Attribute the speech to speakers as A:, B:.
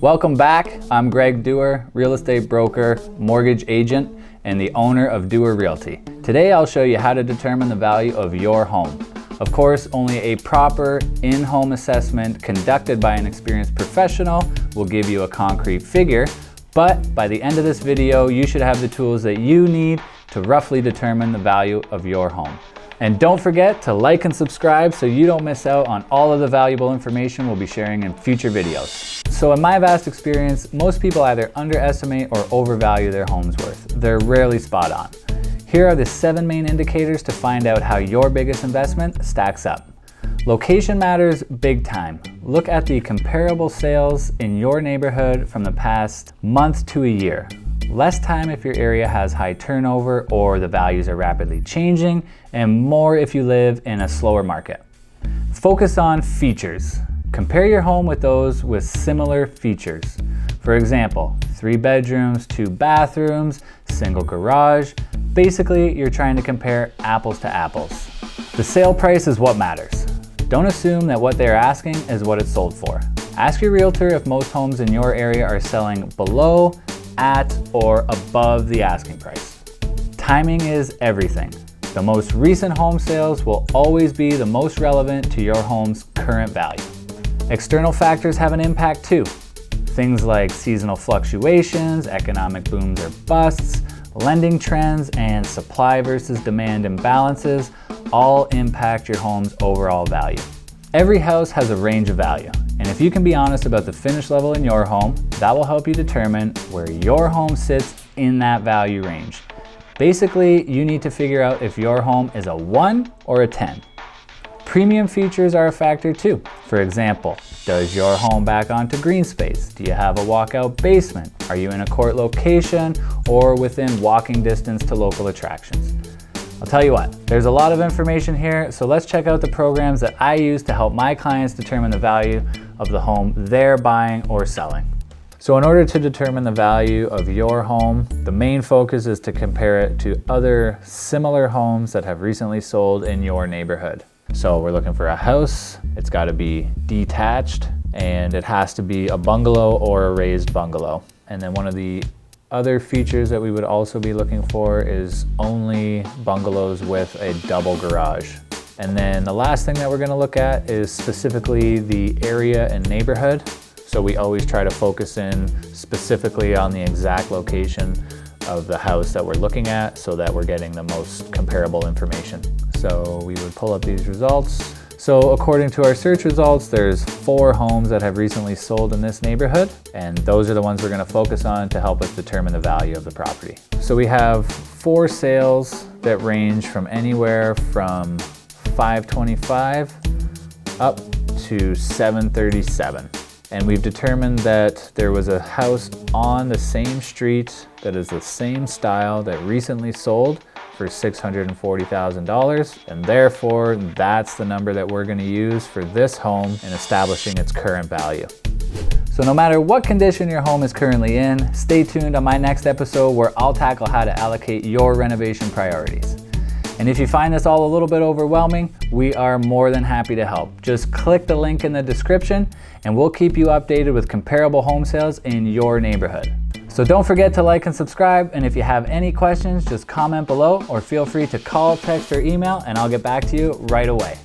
A: Welcome back. I'm Greg Dewar, real estate broker, mortgage agent, and the owner of Dewar Realty. Today I'll show you how to determine the value of your home. Of course, only a proper in-home assessment conducted by an experienced professional will give you a concrete figure, but by the end of this video, you should have the tools that you need to roughly determine the value of your home. And don't forget to like and subscribe so you don't miss out on all of the valuable information we'll be sharing in future videos. So in my vast experience, most people either underestimate or overvalue their home's worth. They're rarely spot on. Here are the 7 main indicators to find out how your biggest investment stacks up. Location matters big time. Look at the comparable sales in your neighborhood from the past month to a year. Less time if your area has high turnover or the values are rapidly changing, and more if you live in a slower market. Focus on features. Compare your home with those with similar features. For example, 3 bedrooms, 2 bathrooms, single garage. Basically, you're trying to compare apples to apples. The sale price is what matters. Don't assume that what they're asking is what it's sold for. Ask your realtor if most homes in your area are selling below, at, or above the asking price. Timing is everything. The most recent home sales will always be the most relevant to your home's current value. External factors have an impact too. Things like seasonal fluctuations, economic booms or busts, lending trends, and supply versus demand imbalances all impact your home's overall value. Every house has a range of value, and if you can be honest about the finish level in your home, that will help you determine where your home sits in that value range. Basically, you need to figure out if your home is a 1 or a 10. Premium features are a factor too. For example, does your home back onto green space? Do you have a walkout basement? Are you in a court location or within walking distance to local attractions? I'll tell you what, there's a lot of information here, so let's check out the programs that I use to help my clients determine the value of the home they're buying or selling. So in order to determine the value of your home, the main focus is to compare it to other similar homes that have recently sold in your neighborhood. So we're looking for a house, it's got to be detached, and it has to be a bungalow or a raised bungalow. And then one of the other features that we would also be looking for is only bungalows with a double garage. And then the last thing that we're going to look at is specifically the area and neighborhood. So we always try to focus in specifically on the exact location of the house that we're looking at so that we're getting the most comparable information. So we would pull up these results. So according to our search results, there's 4 homes that have recently sold in this neighborhood, and those are the ones we're going to focus on to help us determine the value of the property. So we have 4 sales that range from anywhere from $525 up to $737. And we've determined that there was a house on the same street that is the same style that recently sold for $640,000, and therefore that's the number that we're going to use for this home in establishing its current value. So no matter what condition your home is currently in, stay tuned on my next episode where I'll tackle how to allocate your renovation priorities. And if you find this all a little bit overwhelming, we are more than happy to help. Just click the link in the description and we'll keep you updated with comparable home sales in your neighborhood. So don't forget to like and subscribe, and if you have any questions, just comment below or feel free to call, text, or email, and I'll get back to you right away.